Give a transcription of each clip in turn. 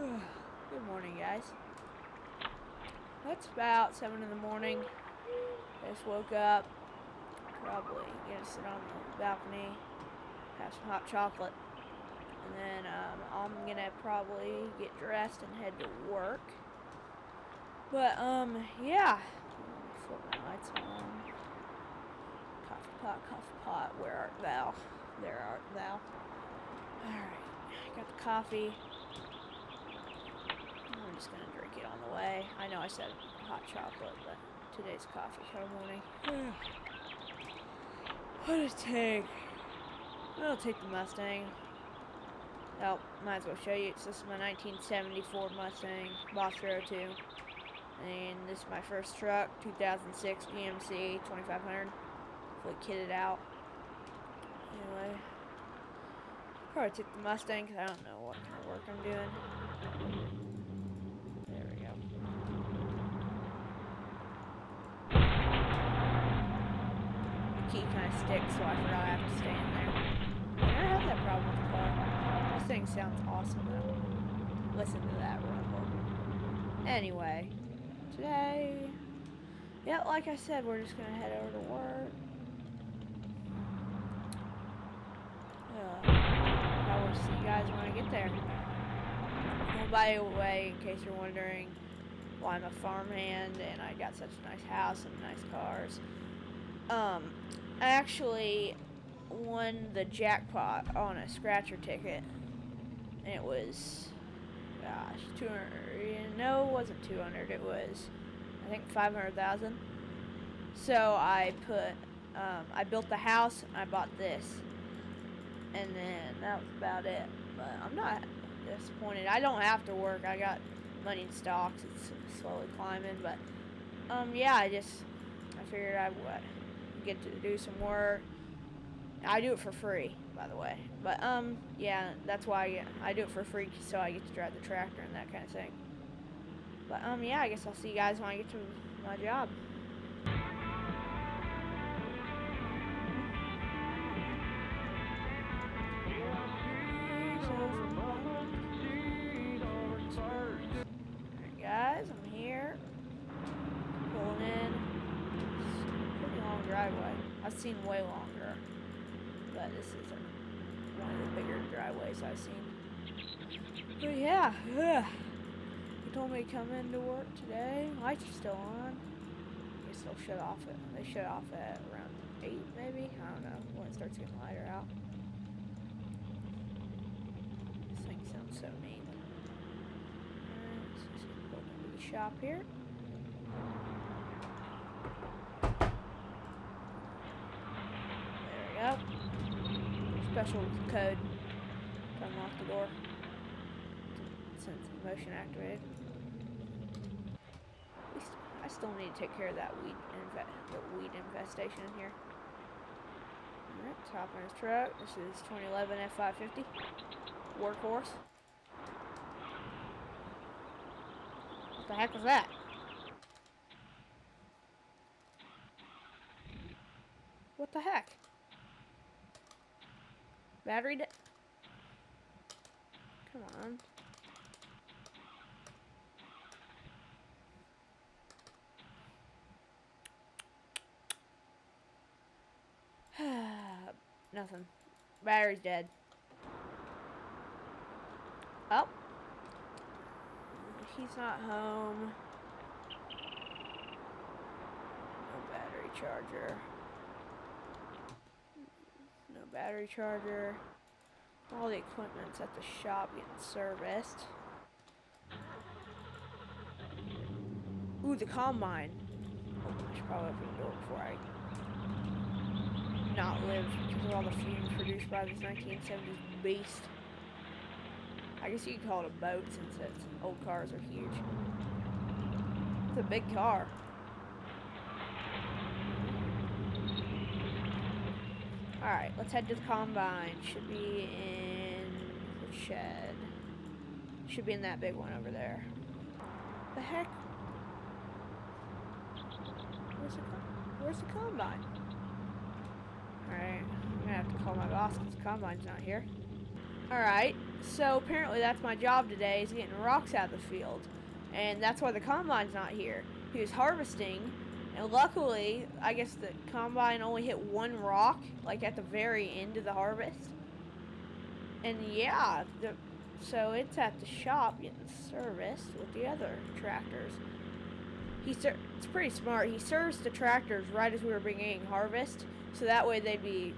Good morning, guys. It's about 7 in the morning. I just woke up. Probably gonna sit on the balcony, have some hot chocolate, and then I'm gonna probably get dressed and head to work. But yeah. Flip my lights on. Coffee pot, where art thou? There art thou. Alright, got the coffee. I'm just gonna drink it on the way. I know I said hot chocolate, but today's coffee kind of morning. What does it take? I'll take the Mustang. Oh, might as well show you. This is my 1974 Mustang, Boss Hero 2. And this is my first truck, 2006 GMC 2500. Fully kitted out. Anyway, probably took the Mustang because I don't know what kind of work I'm doing. There we go. The key kind of sticks, so I forgot I have to stay in there. I never had that problem with the car. This thing sounds awesome though. Listen to that rumble. Anyway, today, yeah, like I said, we're just gonna head over to work. Probably see you guys when I get there. And by the way, in case you're wondering why I'm a farmhand and I got such a nice house and nice cars, I actually won the jackpot on a scratcher ticket, and it was, gosh, 200. No, it wasn't 200. It was, I think, 500,000. So I built the house and I bought this, and then that was about it. But I'm not disappointed. I don't have to work. I got money in stocks. It's slowly climbing, but yeah, I figured I would get to do some work. I do it for free, by the way. But yeah, that's why I do it for free, so I get to drive the tractor and that kind of thing. But yeah, I guess I'll see you guys when I get to my job. Alright guys, I'm here. Pulling in. It's a pretty long driveway. I've seen way longer, but this is one of the bigger driveways I've seen. But yeah, they told me to come into work today. Lights are still on. I guess they'll shut off it. They shut off at around 8 maybe? I don't know, when it starts getting lighter out. This thing sounds so mean. Alright, let's just pull into the shop here. There we go. Special code to unlock the door since it's motion activated. I still need to take care of that weed infestation in here. Alright, top in his truck. This is 2011 F550 Workhorse. What the heck was that? What the heck? Battery dead? Come on. Nothing. Battery's dead. Oh. He's not home. No battery charger. No battery charger. All the equipment's at the shop getting serviced. Ooh, the combine. I should probably open the door before I not live because of all the fumes produced by this 1970s beast. I guess you could call it a boat since old cars are huge. It's a big car. Alright, let's head to the combine. Should be in the shed. Should be in that big one over there. The heck? Where's the combine? Alright, I'm gonna have to call my boss because the combine's not here. Alright, So apparently that's my job today, is getting rocks out of the field. And that's why the combine's not here. He was harvesting, and luckily, I guess the combine only hit one rock, like at the very end of the harvest. And yeah, so it's at the shop getting serviced with the other tractors. It's pretty smart. He serviced the tractors right as we were beginning harvest, so that way they'd be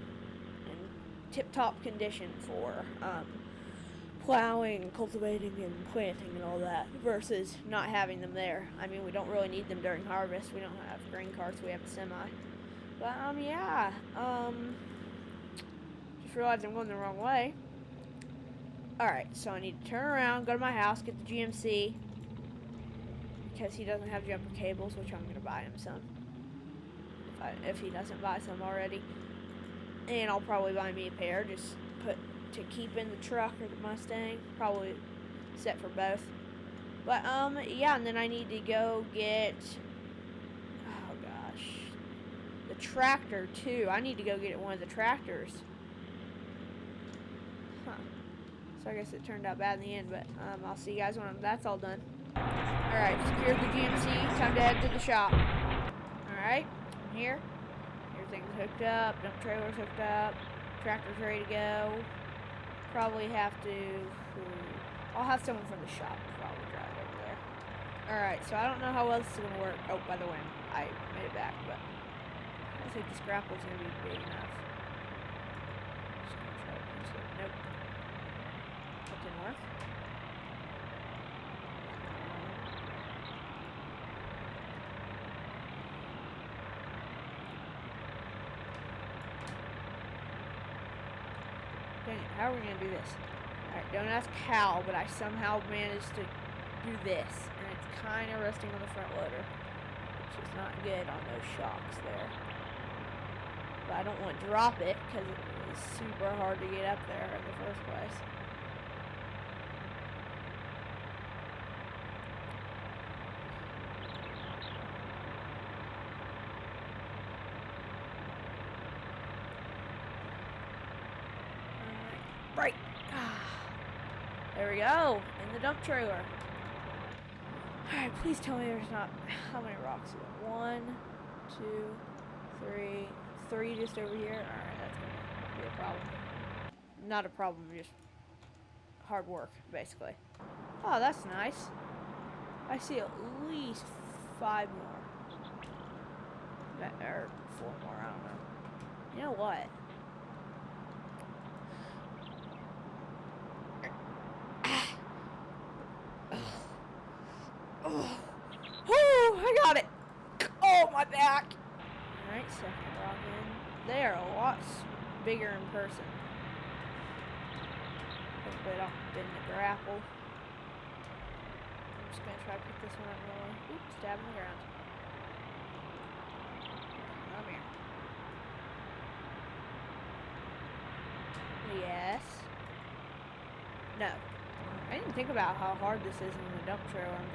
in tip-top condition for plowing, cultivating, and planting and all that, versus not having them there. I mean, we don't really need them during harvest. We don't have grain carts. We have a semi. But yeah. Just realized I'm going the wrong way. Alright, so I need to turn around, go to my house, get the GMC, because he doesn't have jumper cables, which I'm going to buy him some, if he doesn't buy some already. And I'll probably buy me a pair, just to keep in the truck or the Mustang, probably set for both. But, yeah, and then I need to go get, oh gosh, the tractor, too. I need to go get one of the tractors. Huh. So I guess it turned out bad in the end, but I'll see you guys when that's all done. Alright, secured the GMC. Time to head to the shop. Alright, I'm here. Everything's hooked up. Dump trailer's hooked up. Tractor's ready to go. Probably have to... I'll have someone from the shop probably drive over there. Alright, so I don't know how well this is going to work. Oh, by the way, I made it back, but I don't think this grapple's going to be big enough. Just going to try to push it. Nope. That didn't work. Dang it, how are we going to do this? Alright, don't ask how, but I somehow managed to do this. And it's kind of resting on the front loader, which is not good on those shocks there. But I don't want to drop it, because it was super hard to get up there in the first place. Right. There we go. In the dump trailer. Alright, please tell me there's not... How many rocks is it? 1, 2, 3... 3 just over here? Alright, that's gonna be a problem. Not a problem, just hard work, basically. Oh, that's nice. I see at least 5 more. Or 4 more, I don't know. You know what? Oh, I got it. Oh, my back. Alright, second rock in. They are a lot bigger in person. Hopefully I don't bend the grapple. I'm just going to try to pick this one up really. Oops, stab in the ground. Come here. Yes. No. I didn't think about how hard this is in the dump trailer. I'm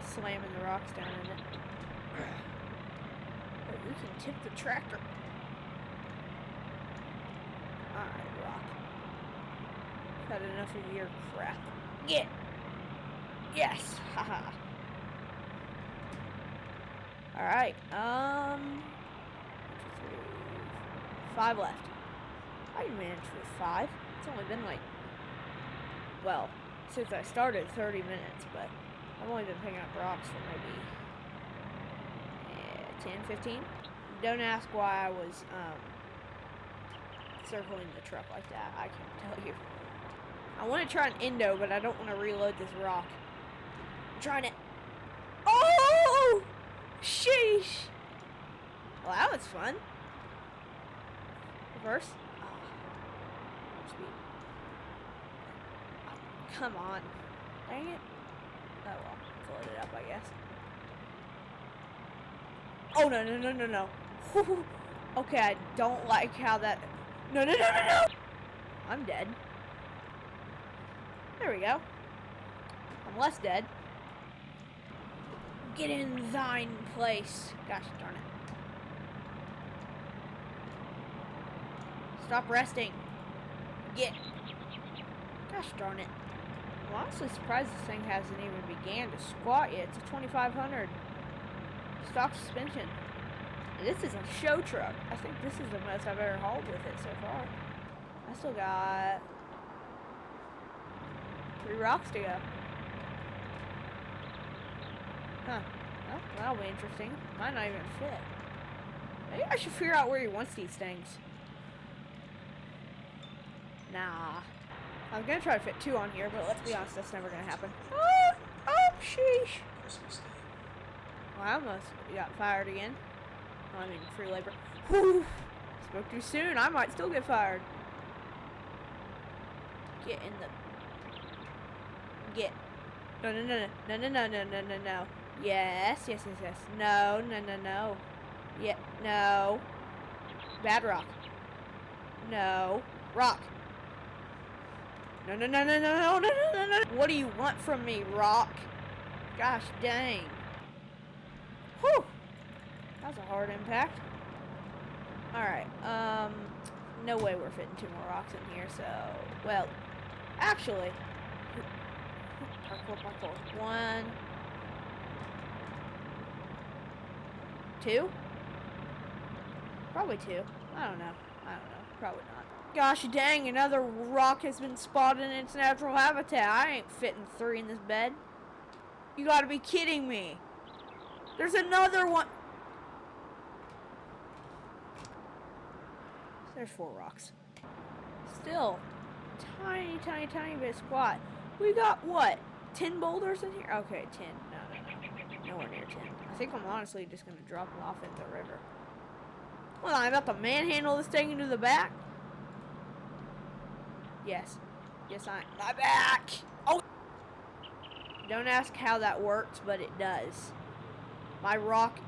just slamming the rocks down in it. But we can tip the tractor. Alright, rock. Had enough of your crap. Get! Yes! Haha. Alright, 5 left. I can manage with 5. It's only been like, well, since I started 30 minutes, but I've only been picking up rocks for maybe 10, 15. Don't ask why I was circling the truck like that. I can't tell you. I want to try an endo, but I don't want to reload this rock. I'm trying to... Oh! Sheesh! Well, that was fun. Reverse. Come on. Dang it. Oh well, float it up, I guess. Oh, no, no, no, no, no. Okay, I don't like how that... No, no, no, no, no! I'm dead. There we go. I'm less dead. Get in thine place. Gosh darn it. Stop resting. Get. Gosh darn it. I'm honestly surprised this thing hasn't even began to squat yet. It's a 2500 stock suspension. This is a show truck. I think this is the most I've ever hauled with it so far. I still got 3 rocks to go. Huh. Well, that'll be interesting. Might not even fit. Maybe I should figure out where he wants these things. Nah. I was gonna try to fit 2 on here, but let's be honest, that's never gonna happen. Oh, sheesh. Well, I almost got fired again. I mean, free labor. Whew. Spoke too soon. I might still get fired. Get in the... Get. No. Yes. No. Yeah, no. Bad rock. No. Rock. No. What do you want from me, rock? Gosh dang. Whew. That was a hard impact. Alright, no way we're fitting 2 more rocks in here, so... Well, actually... Parkour. 1... 2? Probably 2. I don't know. Probably not. Gosh dang, another rock has been spotted in its natural habitat. I ain't fitting 3 in this bed. You gotta be kidding me. There's another one. There's 4 rocks. Still, tiny bit of squat. We got what? 10 boulders in here? Okay, 10. No. Nowhere near 10. I think I'm honestly just gonna drop them off into the river. Well, I'm about to manhandle this thing into the back. Yes, I am. My back! Oh! Don't ask how that works, but it does. That rock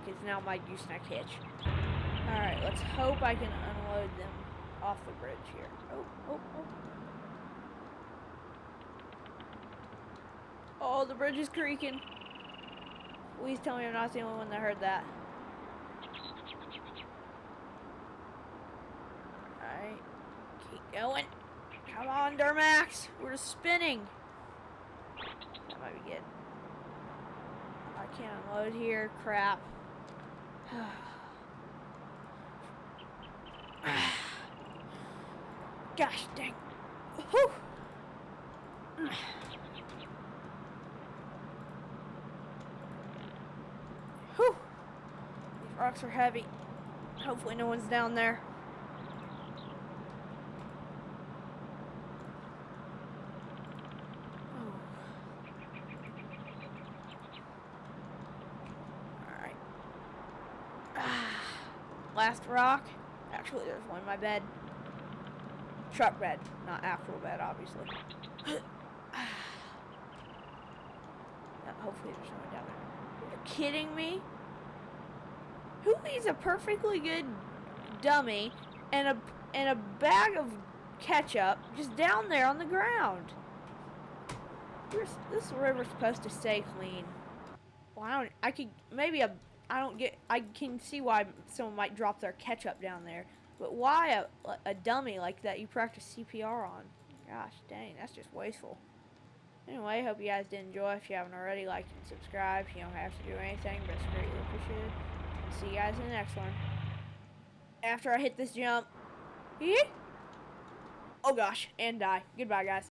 is now my gooseneck hitch. Alright, let's hope I can unload them off the bridge here. Oh. Oh, the bridge is creaking. Please tell me I'm not the only one that heard that. Alright. Keep going. Come on, Duramax. We're just spinning. That might be good. I can't unload here. Crap. Gosh dang. Whew. Whew. These rocks are heavy. Hopefully no one's down there. Alright. Last rock. Actually, there's one in my bed. Truck bed, not actual bed, obviously. Hopefully there's no one down there. Are you kidding me? Who leaves a perfectly good dummy and a bag of ketchup just down there on the ground? This river's supposed to stay clean. Well, I can see why someone might drop their ketchup down there. But why a dummy like that you practice CPR on? Gosh dang, that's just wasteful. Anyway, I hope you guys did enjoy. If you haven't already, like and subscribe. You don't have to do anything, but it's greatly appreciated. See you guys in the next one. After I hit this jump. Oh gosh, and die. Goodbye, guys.